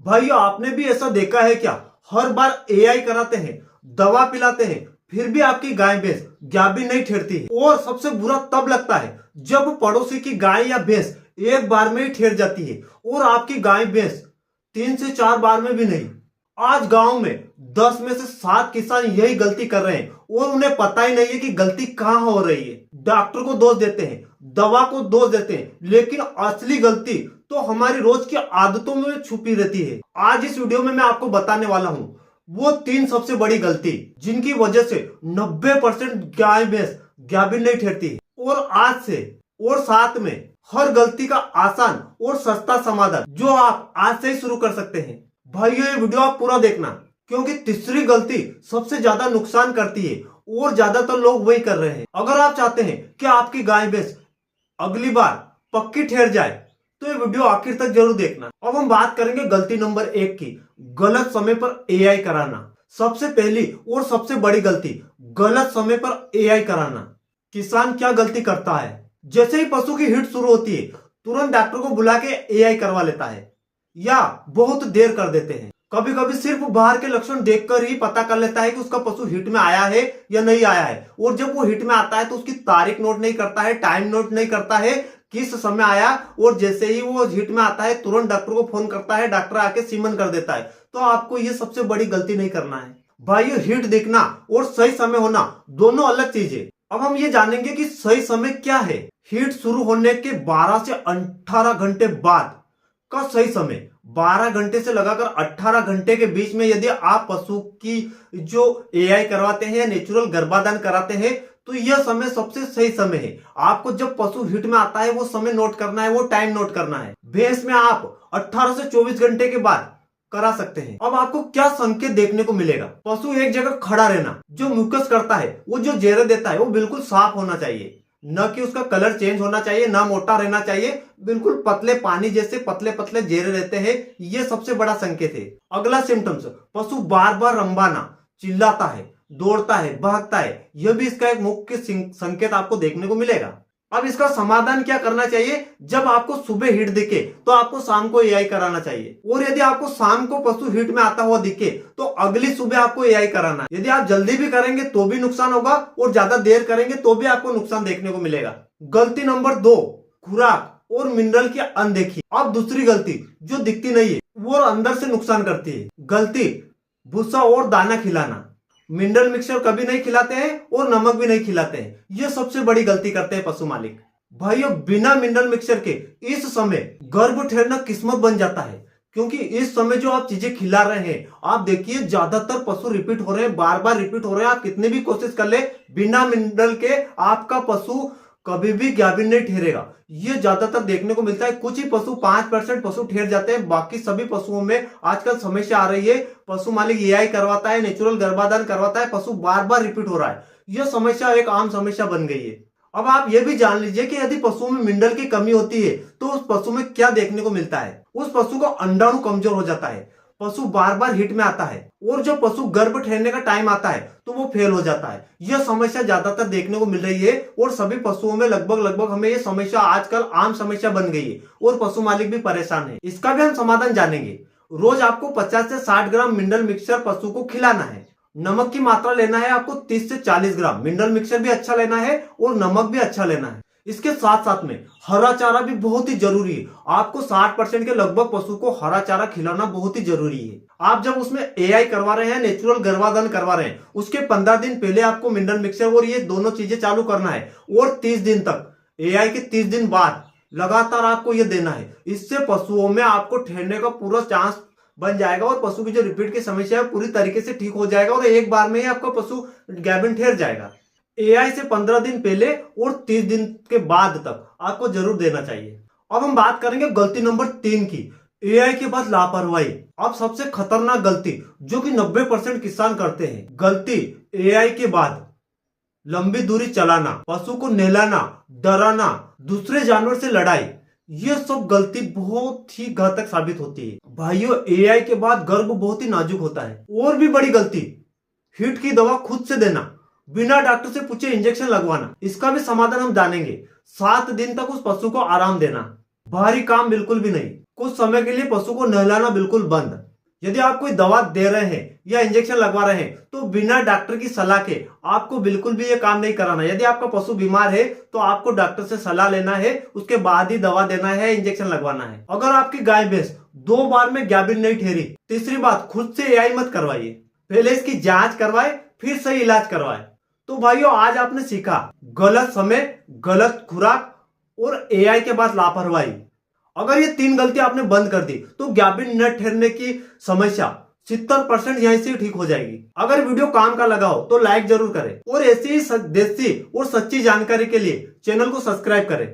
भाइयों, आपने भी ऐसा देखा है क्या? हर बार एआई कराते हैं, दवा पिलाते हैं, फिर भी आपकी गाय भैंस गाभिन नहीं ठहरती है। और सबसे बुरा तब लगता है जब पड़ोसी की गाय या भैंस एक बार में ही ठहर जाती है और आपकी गाय भैंस 3 से 4 बार में भी नहीं। आज गांव में 10 में से 7 किसान यही गलती कर रहे हैं और उन्हें पता ही नहीं है कि गलती कहां हो रही है। डॉक्टर को दोष देते हैं, दवा को दोष देते हैं, लेकिन असली गलती तो हमारी रोज की आदतों में छुपी रहती है। आज इस वीडियो में मैं आपको बताने वाला हूं वो 3 सबसे बड़ी गलती जिनकी वजह से 90% गाय भैंस गाभिन नहीं ठहरती है। और आज से और साथ में हर गलती का आसान और सस्ता समाधान जो आप आज से ही शुरू कर सकते हैं। भाइयों, ये वीडियो आप पूरा देखना, क्योंकि तीसरी गलती सबसे ज्यादा नुकसान करती है और ज्यादातर लोग वही कर रहे हैं। अगर आप चाहते हैं कि आपकी गाय भैंस अगली बार पक्की ठहर जाए तो ये वीडियो आखिर तक जरूर देखना। अब हम बात करेंगे गलती नंबर 1 की, गलत समय पर एआई कराना। सबसे पहली और सबसे बड़ी गलती, गलत समय पर एआई कराना। किसान क्या गलती करता है? जैसे ही पशु की हिट शुरू होती है तुरंत डॉक्टर को बुला के एआई करवा लेता है या बहुत देर कर देते हैं। कभी कभी सिर्फ बाहर के लक्षण देखकर ही पता कर लेता है कि उसका पशु हिट में आया है या नहीं आया है। और जब वो हिट में आता है तो उसकी तारीख नोट नहीं करता है, टाइम नोट नहीं करता है किस समय आया, और जैसे ही वो हिट में आता है तुरंत डॉक्टर को फोन करता है, डॉक्टर आके सीमन कर देता है। तो आपको ये सबसे बड़ी गलती नहीं करना है। भाइयों, हिट देखना और सही समय होना दोनों अलग चीजें। अब हम ये जानेंगे कि सही समय क्या है। हिट शुरू होने के 12 से 18 घंटे बाद का सही समय। 12 घंटे से लगाकर 18 घंटे के बीच में यदि आप पशु की जो एआई करवाते हैं या नेचुरल गर्भाधान कराते हैं तो यह समय सबसे सही समय है। आपको जब पशु हिट में आता है वो समय नोट करना है, वो टाइम नोट करना है। भैंस में आप 18 से 24 घंटे के बाद करा सकते हैं। अब आपको क्या संकेत देखने को मिलेगा? पशु एक जगह खड़ा रहना, जो म्यूकस करता है, वो जो जेरे देता है वो बिल्कुल साफ होना चाहिए, न कि उसका कलर चेंज होना चाहिए, ना मोटा रहना चाहिए। बिल्कुल पतले पानी जैसे पतले पतले जेरे रहते हैं, ये सबसे बड़ा संकेत है। अगला सिम्टम्स, पशु बार बार रंबाना, चिल्लाता है, दौड़ता है, भागता है, यह भी इसका एक मुख्य संकेत आपको देखने को मिलेगा। अब इसका समाधान क्या करना चाहिए? जब आपको सुबह हिट दिखे तो आपको शाम को एआई कराना चाहिए, और यदि आपको शाम को पशु हिट में आता हुआ दिखे तो अगली सुबह आपको एआई कराना है। यदि आप जल्दी भी करेंगे तो भी नुकसान होगा और ज्यादा देर करेंगे तो भी आपको नुकसान देखने को मिलेगा। गलती नंबर 2, खुराक और मिनरल की अनदेखी। अब दूसरी गलती जो दिखती नहीं है वो अंदर से नुकसान करती है। गलती, भूसा और दाना खिलाना। मिनरल मिक्सचर कभी नहीं खिलाते हैं और नमक भी नहीं खिलाते हैं, यह सबसे बड़ी गलती करते हैं पशु मालिक। भाइयों, बिना मिनरल मिक्सचर के इस समय गर्भ ठहरना किस्मत बन जाता है, क्योंकि इस समय जो आप चीजें खिला रहे हैं, आप देखिए ज्यादातर पशु रिपीट हो रहे हैं, बार बार रिपीट हो रहे हैं। आप कितनी भी कोशिश कर ले, बिना मिनरल के आपका पशु कभी भी गाभिन नहीं ठहरेगा। ये ज्यादातर देखने को मिलता है। कुछ ही पशु 5% पशु ठहर जाते हैं, बाकी सभी पशुओं में आजकल समस्या आ रही है। पशु मालिक एआई करवाता है, नेचुरल गर्भाधान करवाता है, पशु बार बार रिपीट हो रहा है। यह समस्या एक आम समस्या बन गई है। अब आप यह भी जान लीजिए कि यदि पशुओं में मिनरल की कमी होती है तो उस पशु में क्या देखने को मिलता है। उस पशु का अंडाणु कमजोर हो जाता है, पशु बार बार हिट में आता है, और जब पशु गर्भ ठहरने का टाइम आता है तो वो फेल हो जाता है। यह समस्या ज्यादातर देखने को मिल रही है और सभी पशुओं में लगभग हमें यह समस्या आजकल आम समस्या बन गई है और पशु मालिक भी परेशान है। इसका भी हम समाधान जानेंगे। रोज आपको 50 से 60 ग्राम मिनरल मिक्सचर पशु को खिलाना है। नमक की मात्रा लेना है आपको 30 से 40 ग्राम। मिनरल मिक्सचर भी अच्छा लेना है और नमक भी अच्छा लेना है। इसके साथ साथ में हरा चारा भी बहुत ही जरूरी है। आपको 60% के लगभग पशु को हरा चारा खिलाना बहुत ही जरूरी है। आप जब उसमें एआई करवा रहे हैं, नेचुरल गर्भाधान करवा रहे हैं, उसके 15 दिन पहले आपको मिनरल मिक्सचर और ये दोनों चीजें चालू करना है, और 30 दिन तक, एआई के 30 दिन बाद लगातार आपको ये देना है। इससे पशुओं में आपको ठहरने का पूरा चांस बन जाएगा और पशु की जो रिपीट की समस्या है पूरी तरीके से ठीक हो जाएगा और एक बार में ही आपका पशु गाभिन ठहर जाएगा। एआई से 15 दिन पहले और 30 दिन के बाद तक आपको जरूर देना चाहिए। अब हम बात करेंगे गलती नंबर 3 की, एआई के बाद लापरवाही। अब सबसे खतरनाक गलती जो कि 90% किसान करते हैं, गलती एआई के बाद लंबी दूरी चलाना, पशु को नहलाना, डराना, दूसरे जानवर से लड़ाई, ये सब गलती बहुत ही घातक साबित होती है। भाइयों, एआई के बाद गर्भ बहुत ही नाजुक होता है। और भी बड़ी गलती, हिट की दवा खुद से देना, बिना डॉक्टर से पूछे इंजेक्शन लगवाना। इसका भी समाधान हम जानेंगे। 7 दिन तक उस पशु को आराम देना, भारी काम बिल्कुल भी नहीं। कुछ समय के लिए पशु को नहलाना बिल्कुल बंद। यदि आप कोई दवा दे रहे हैं या इंजेक्शन लगवा रहे हैं तो बिना डॉक्टर की सलाह के आपको बिल्कुल भी ये काम नहीं कराना। यदि आपका पशु बीमार है तो आपको डॉक्टर से सलाह लेना है, उसके बाद ही दवा देना है, इंजेक्शन लगवाना है। अगर आपकी गाय भैंस 2 बार में गाभिन नहीं ठहरी, तीसरी बात, खुद से एआई मत करवाइए, पहले इसकी जांच करवाए फिर सही इलाज करवाए। तो भाइयों, आज आपने सीखा गलत समय, गलत खुराक और एआई के बाद लापरवाही। अगर ये 3 गलती आपने बंद कर दी तो गाभिन न ठहरने की समस्या 70% यहीं से ठीक हो जाएगी। अगर वीडियो काम का लगा हो तो लाइक जरूर करें और ऐसी ही देसी और सच्ची जानकारी के लिए चैनल को सब्सक्राइब करें।